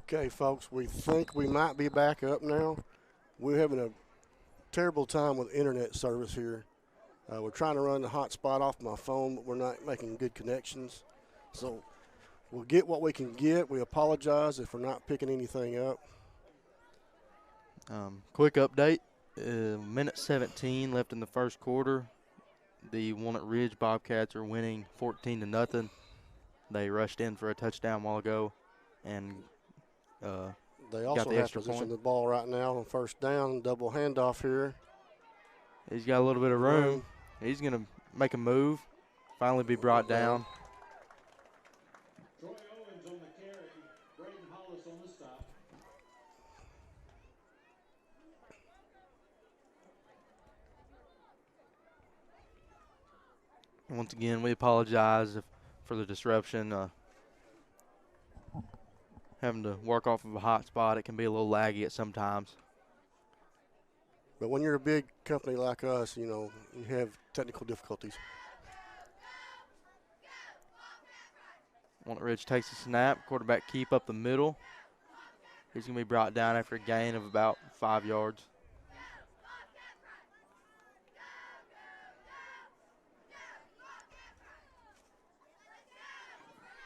Okay, folks, we think we might be back up now. We're having a terrible time with internet service here. We're trying to run the hotspot off my phone, but we're not making good connections. So we'll get what we can get. We apologize if we're not picking anything up. Quick update. Minute 17 left in the first quarter. The Walnut Ridge Bobcats are winning 14-0. They rushed in for a touchdown a while ago, and they got also the have extra position point. the ball right now on first down, double handoff here. He's got a little bit of room. He's going to make a move, finally be brought down. Troy Owens on the carry, Braden Hollis on the stop. Once again, we apologize for the disruption. Having to work off of a hot spot, it can be a little laggy at sometimes. But when you're a big company like us, you know, you have technical difficulties. Walnut Ridge takes a snap. Quarterback keep up the middle. He's going to be brought down after a gain of about 5 yards.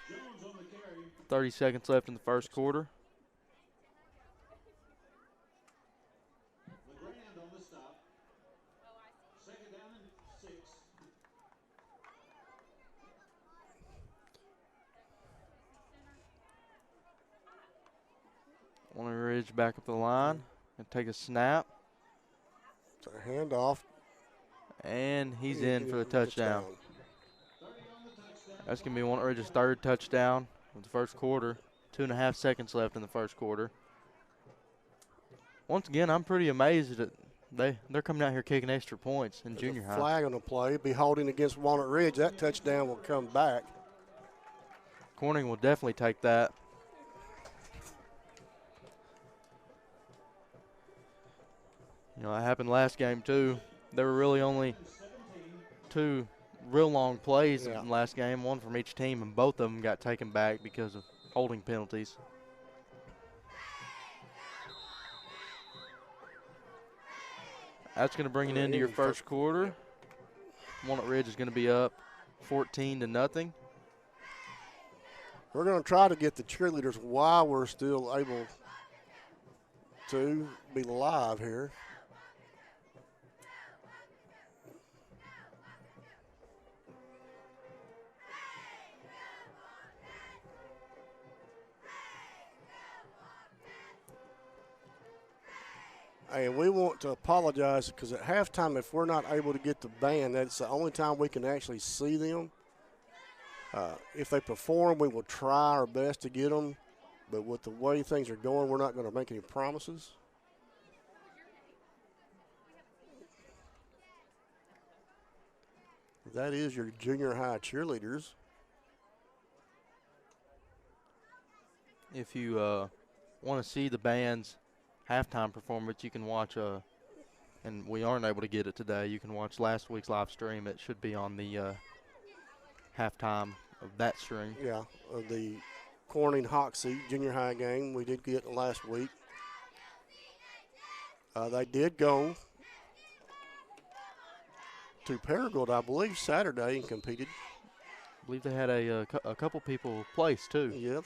Jones on the carry. 30 seconds left in the first quarter. LeGrand on the stop. Second down and 6. Walnut Ridge back up the line and take a snap. It's a handoff. And he's in for the touchdown. 30 on the touchdown. That's going to be Walnut Ridge's third touchdown of the first quarter. 2.5 seconds left in the first quarter. Once again, I'm pretty amazed that they're coming out here kicking extra points in junior high. Flag on the play, be holding against Walnut Ridge. That touchdown will come back. Corning will definitely take that. You know, that happened last game too. There were really only 2 real long plays in the last game, one from each team, and both of them got taken back because of holding penalties. That's going to bring it into your first quarter. Walnut Ridge is going to be up 14-0. We're going to try to get the cheerleaders while we're still able to be live here. And we want to apologize because at halftime, if we're not able to get the band, that's the only time we can actually see them. If they perform, we will try our best to get them. But with the way things are going, we're not going to make any promises. That is your junior high cheerleaders. If you want to see the band's halftime performance, you can watch, and we aren't able to get it today, you can watch last week's live stream. It should be on the halftime of that stream. Yeah, of the Corning Hoxie junior high game. We did get it last week. They did go to Paragould, I believe, Saturday and competed. I believe they had a couple people place too. Yep.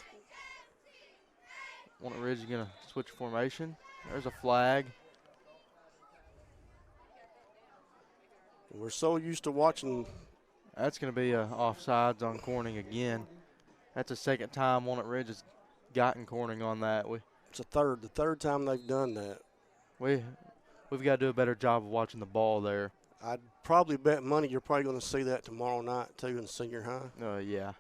Walnut Ridge is going to switch formation. There's a flag. We're so used to watching. That's going to be offsides on Corning again. That's the second time Walnut Ridge has gotten Corning on that. It's the third time they've done that. We've got to do a better job of watching the ball there. I'd probably bet money you're probably going to see that tomorrow night too in senior high. Yeah.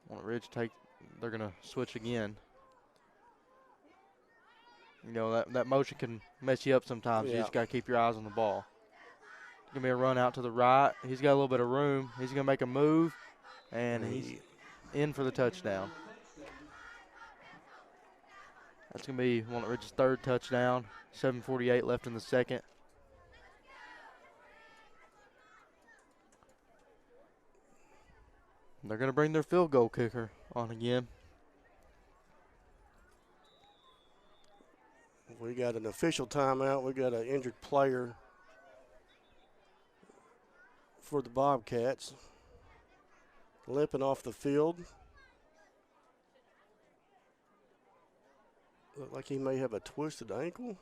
Walnut Ridge they're going to switch again. You know, that motion can mess you up sometimes. Yeah. You just got to keep your eyes on the ball. It's going to be a run out to the right. He's got a little bit of room. He's going to make a move, and he's in for the touchdown. That's going to be Walnut Ridge's third touchdown. 7:48 left in the second. They're going to bring their field goal kicker on again. We got an official timeout. We got an injured player for the Bobcats, limping off the field. Look like he may have a twisted ankle.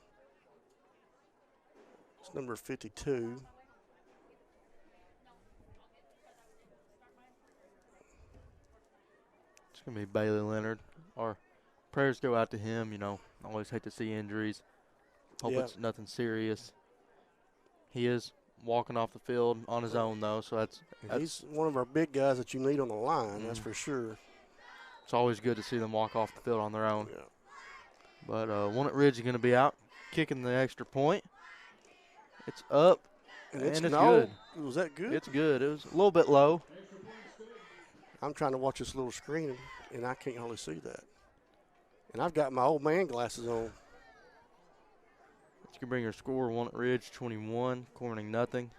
It's number 52. It's going to be Bailey Leonard. Our prayers go out to him. You know, I always hate to see injuries. Hope it's nothing serious. He is walking off the field on his own, though, so that's he's one of our big guys that you need on the line, that's for sure. It's always good to see them walk off the field on their own. Yeah. But Walnut Ridge is going to be out kicking the extra point. It's up, and it's good. Was that good? It's good. It was a little bit low. I'm trying to watch this little screen, and I can't hardly see that. And I've got my old man glasses on. You can bring your score, Walnut Ridge 21, Corning nothing.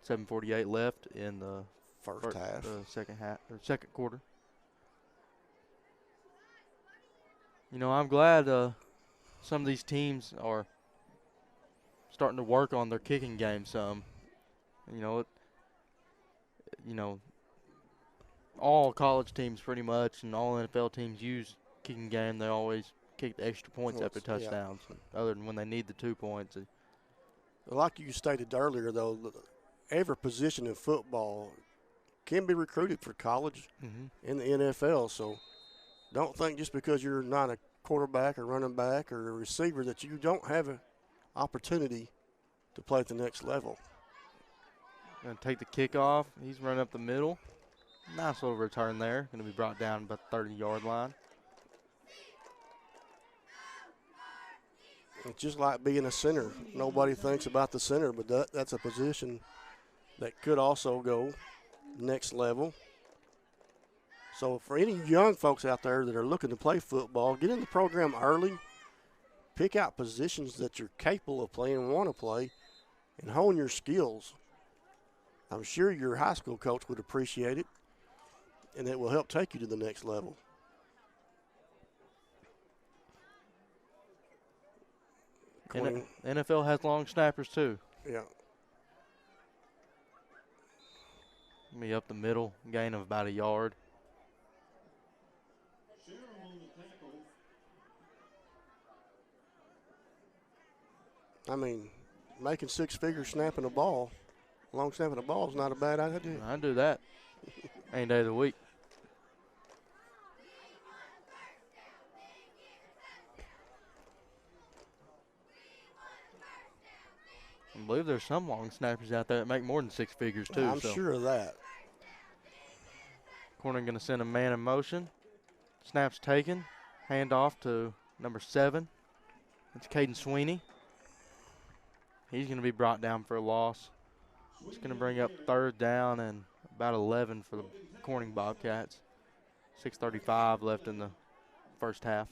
7:48 left in the first half. Second quarter. You know, I'm glad some of these teams are starting to work on their kicking game some. You know, all college teams pretty much and all NFL teams use kicking game. They always kick the extra points after touchdowns, other than when they need the 2 points. Like you stated earlier, though, every position in football can be recruited for college in the NFL. So don't think just because you're not a quarterback or running back or a receiver that you don't have an opportunity to play at the next level. Going to take the kickoff. He's running up the middle. Nice little return there. Going to be brought down about the 30-yard line. It's just like being a center. Nobody thinks about the center, but that's a position that could also go next level. So for any young folks out there that are looking to play football, get in the program early, pick out positions that you're capable of playing and want to play, and hone your skills. I'm sure your high school coach would appreciate it, and it will help take you to the next level. NFL has long snappers too. Yeah. Me up the middle, gain of about a yard. I mean, making six figures snapping a ball, long snapping a ball is not a bad idea. I do that any day of the week. I believe there's some long snappers out there that make more than six figures too. I'm sure of that. Corner going to send a man in motion. Snap's taken. Hand off to number 7. It's Caden Sweeney. He's going to be brought down for a loss. It's going to bring up third down and about 11 for the Corning Bobcats. 6:35 left in the first half.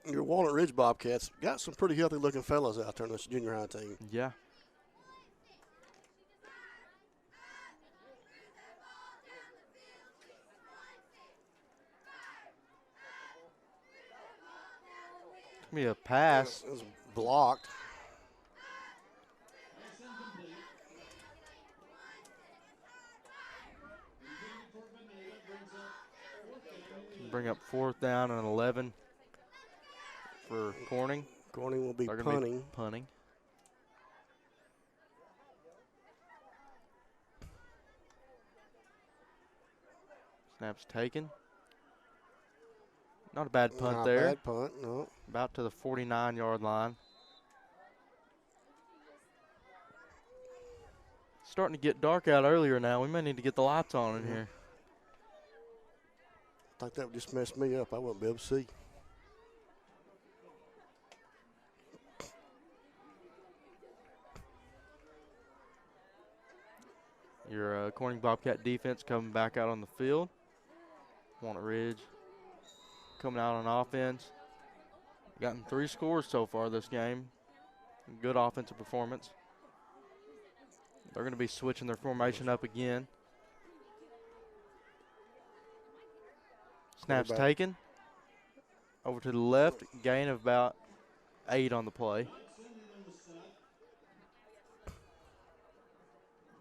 Your Walnut Ridge Bobcats got some pretty healthy-looking fellas out there in this junior high team. Yeah. Be a pass. It was blocked. Bring up 4th down and 11 for Corning. Corning will be They're punting. Punting. Snap's taken. Not a bad punt there. Not a bad punt, no. About to the 49-yard line. It's starting to get dark out earlier now. We may need to get the lights on in here. I think that would just mess me up. I wouldn't be able to see. Your Corning Bobcat defense coming back out on the field. Walnut Ridge coming out on offense. Gotten 3 scores so far this game. Good offensive performance. They're going to be switching their formation up again. Snaps taken. Over to the left, gain of about 8 on the play.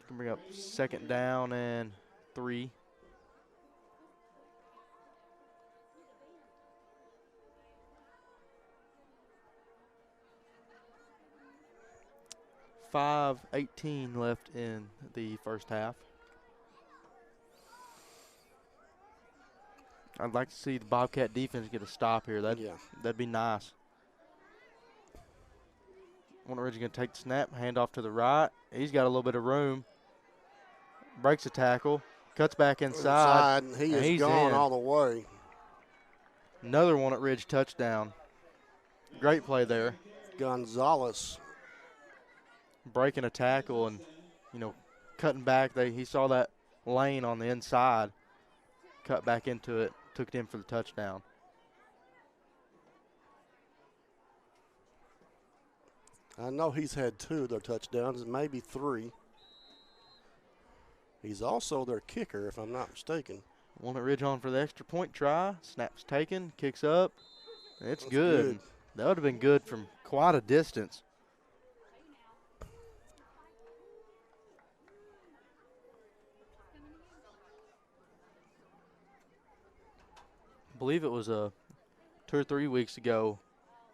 Can bring up 2nd down and 3. .5:18 left in the first half. I'd like to see the Bobcat defense get a stop here. That'd be nice. Walnut Ridge is going to take the snap, hand off to the right. He's got a little bit of room. Breaks a tackle, cuts back inside. He is gone all the way. Another Walnut Ridge touchdown. Great play there. Gonzalez breaking a tackle and, cutting back. He saw that lane on the inside, cut back into it, took it in for the touchdown. I know he's had 2 of their touchdowns, maybe 3. He's also their kicker, if I'm not mistaken. Walnut Ridge on for the extra point try. Snaps taken, kicks up. It's good. That would have been good from quite a distance. I believe it was 2 or 3 weeks ago,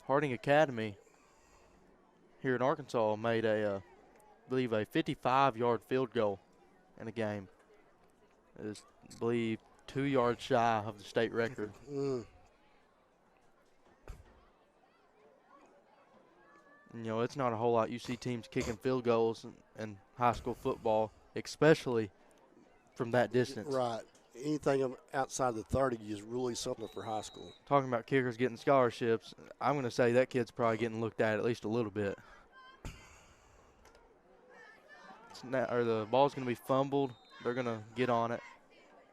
Harding Academy here in Arkansas made a 55-yard field goal in a game. It is, I believe, 2 yards shy of the state record. It's not a whole lot you see teams kicking field goals in high school football, especially from that distance. Right. Anything outside the 30 is really something for high school. Talking about kickers getting scholarships, I'm going to say that kid's probably getting looked at least a little bit. The ball's going to be fumbled. They're going to get on it.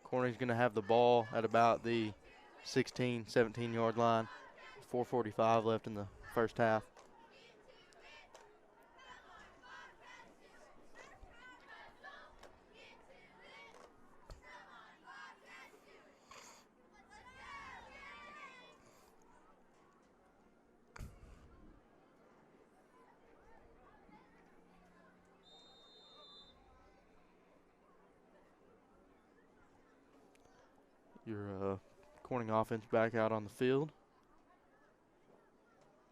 Corner's going to have the ball at about the 16, 17-yard line. 4:45 left in the first half. Your Corning offense back out on the field.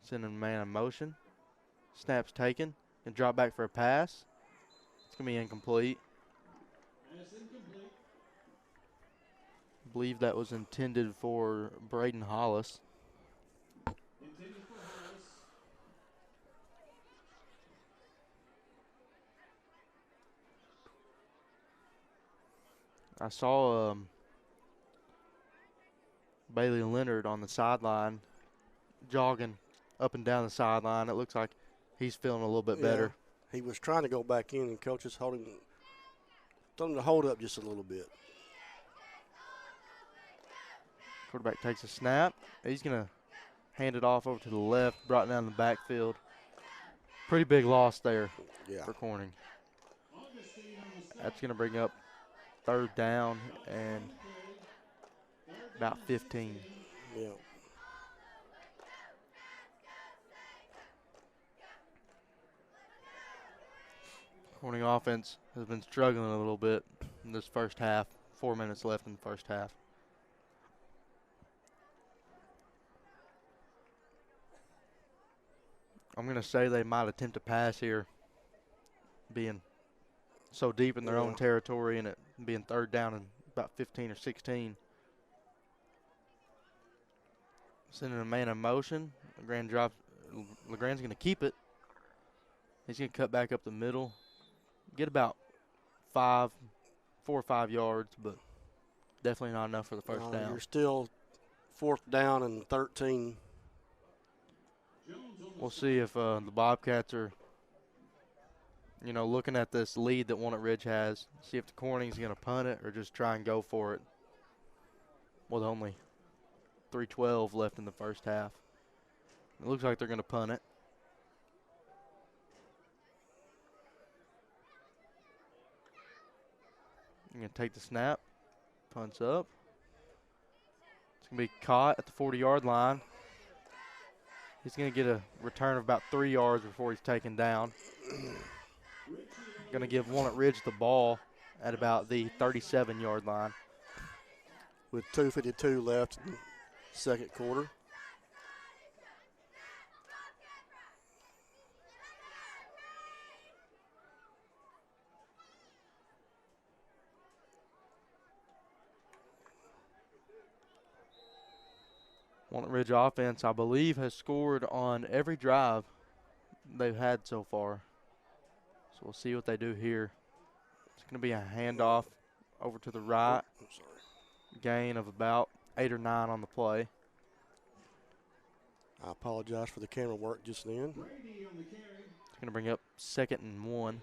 Sending a man in motion. Snaps taken. And drop back for a pass. It's going to be incomplete. I believe that was intended for Braden Hollis. I saw Bailey Leonard on the sideline jogging up and down the sideline. It looks like he's feeling a little bit better. He was trying to go back in, and coaches told him to hold up just a little bit. Quarterback takes a snap. He's going to hand it off over to the left, brought down the backfield. Pretty big loss there for Corning. That's going to bring up 3rd down and about 15. Yeah. Corning offense has been struggling a little bit in this first half. 4 minutes left in the first half. I'm going to say they might attempt a pass here, being so deep in their own territory and it being 3rd down and about 15 or 16. Sending a man in motion. LeGrand drops. LeGrand's going to keep it. He's going to cut back up the middle. Get about 4 or 5 yards, but definitely not enough for the first down. You're still 4th down and 13. We'll see if the Bobcats are, looking at this lead that Walnut Ridge has, see if the Corning's going to punt it or just try and go for it with only 3:12 left in the first half. It looks like they're going to punt it. You're going to take the snap. Punts up. It's going to be caught at the 40-yard line. He's going to get a return of about 3 yards before he's taken down. Going to give Walnut Ridge the ball at about the 37-yard line. With 2:52 left in the second quarter. Walnut Ridge offense, I believe, has scored on every drive they've had so far. So we'll see what they do here. It's going to be a handoff over to the right. I'm sorry. Gain of about 8 or 9 on the play. I apologize for the camera work just then. It's going to bring up 2nd and 1.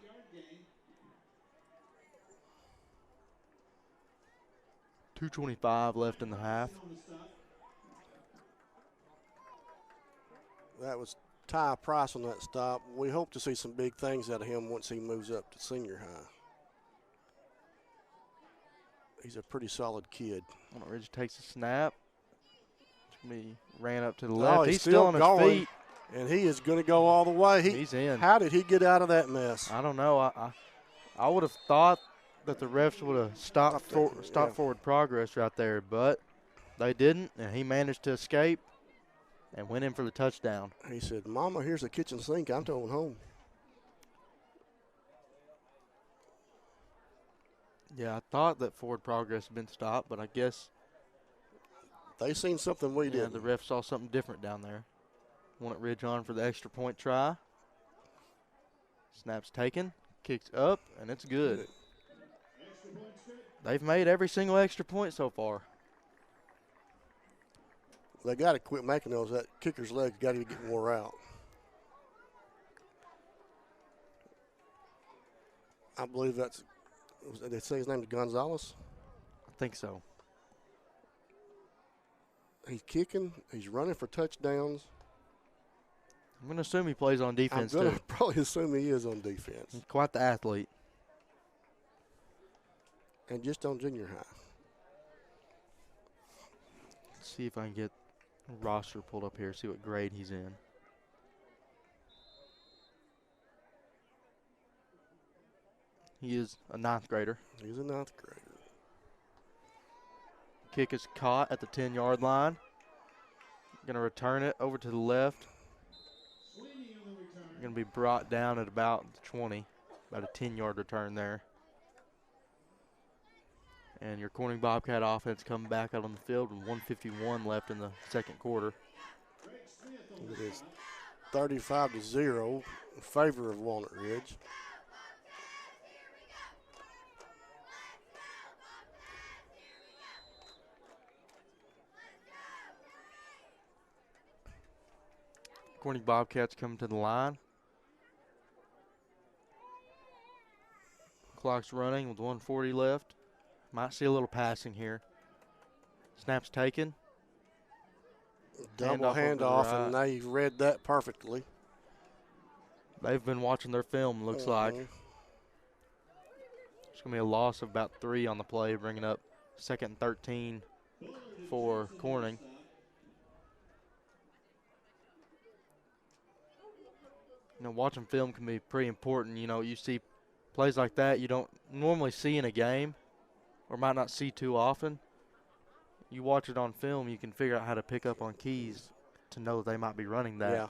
$2:25 left in the half. That was Ty Price on that stop. We hope to see some big things out of him once he moves up to senior high. He's a pretty solid kid. Walnut Ridge takes a snap. He ran up to the left. He's still on his going, feet. and he is going to go all the way. He's in. How did he get out of that mess? I don't know. I would have thought that the refs would have stopped forward progress right there, but they didn't, and he managed to escape and went in for the touchdown. He said, "Mama, here's a kitchen sink. I'm going home." Yeah, I thought that forward progress had been stopped, but I guess they seen something we didn't. The ref saw something different down there. Walnut Ridge on for the extra point try. Snap's taken, kicks up, and it's good. They've made every single extra point so far. They got to quit making those. That kicker's leg got to get wore out. I believe that's. They say his name is Gonzalez. I think so. He's kicking. He's running for touchdowns. I'm going to assume he plays on defense, I'm going too. to probably assume he is on defense. He's quite the athlete. And just on junior high. Let's see if I can get a roster pulled up here, see what grade he's in. He is a 9th grader. He's a 9th grader. Kick is caught at the 10-yard line. Going to return it over to the left. Going to be brought down at about the 20. About a 10-yard return there. And your Corning Bobcat offense coming back out on the field with 1:51 left in the second quarter. It is 35-0 in favor of Walnut Ridge. Corning Bobcats coming to the line. Clock's running with 1:40 left. Might see a little passing here. Snap's taken. Double handoff, and they read that perfectly. They've been watching their film, looks like. It's going to be a loss of about 3 on the play, bringing up 2nd and 13 for Corning. You know, watching film can be pretty important. You know, you see plays like that you don't normally see in a game or might not see too often. You watch it on film, you can figure out how to pick up on keys to know that they might be running that. Yeah.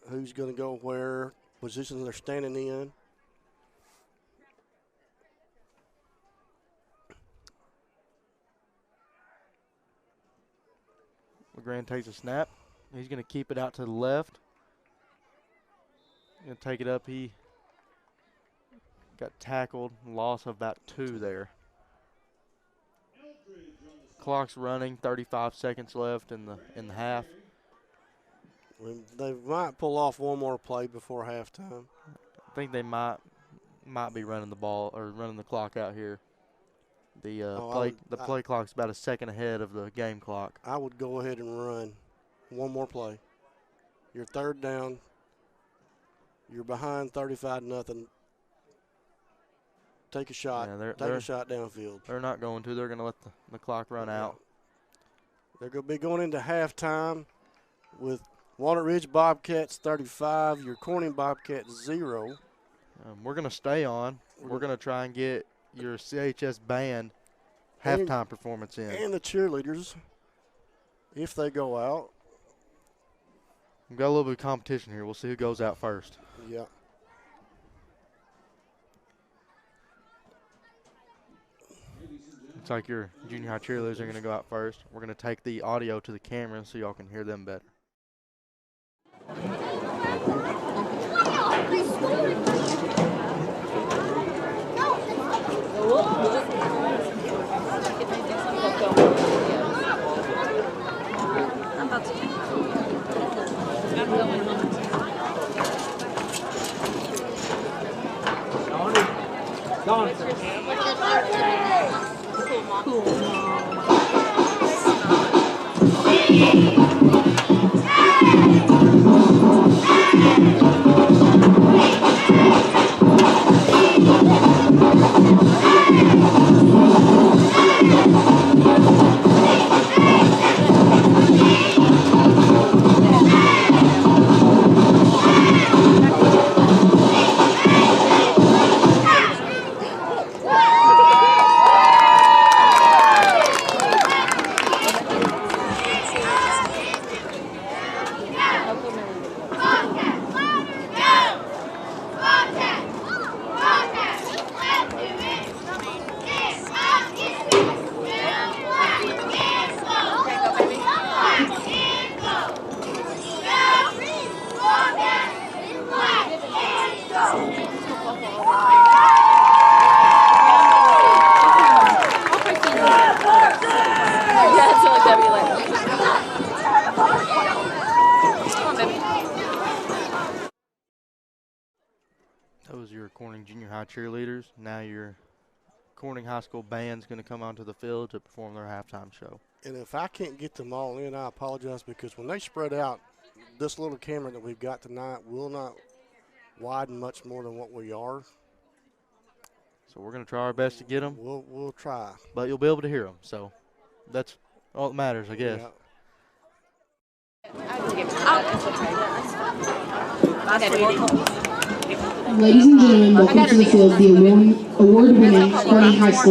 Who's going to go where, positions they're standing in. LeGrand takes a snap. He's going to keep it out to the left. Going to take it up. He got tackled. Loss of about 2 there. Clock's running. 35 seconds left in the half. They might pull off one more play before halftime. I think they might be running the ball or running the clock out here. The Oh, play clock's about a second ahead of the game clock. I would go ahead and run one more play. You're third down. You're behind 35-0. Take a shot. Yeah, Take a shot downfield. They're not going to. They're going to let the clock run out. They're going to be going into halftime with Walnut Ridge Bobcats 35, your Corning Bobcats 0. We're going to stay on. We're going to try and get your CHS band halftime performance in. And the cheerleaders, if they go out. We've got a little bit of competition here. We'll see who goes out first. Yeah. Looks like your junior high cheerleaders are going to go out first. We're going to take the audio to the camera so y'all can hear them better. Those are your Corning Junior High cheerleaders. Now your Corning High School band's going to come onto the field to perform their halftime show. And if I can't get them all in, I apologize, because when they spread out, this little camera that we've got tonight will not widen much more than what we are. So we're going to try our best to get them. We'll try. But you'll be able to hear them. So that's all that matters, I guess. Yeah. Ladies and gentlemen, welcome to the field, the award-winning Corning High School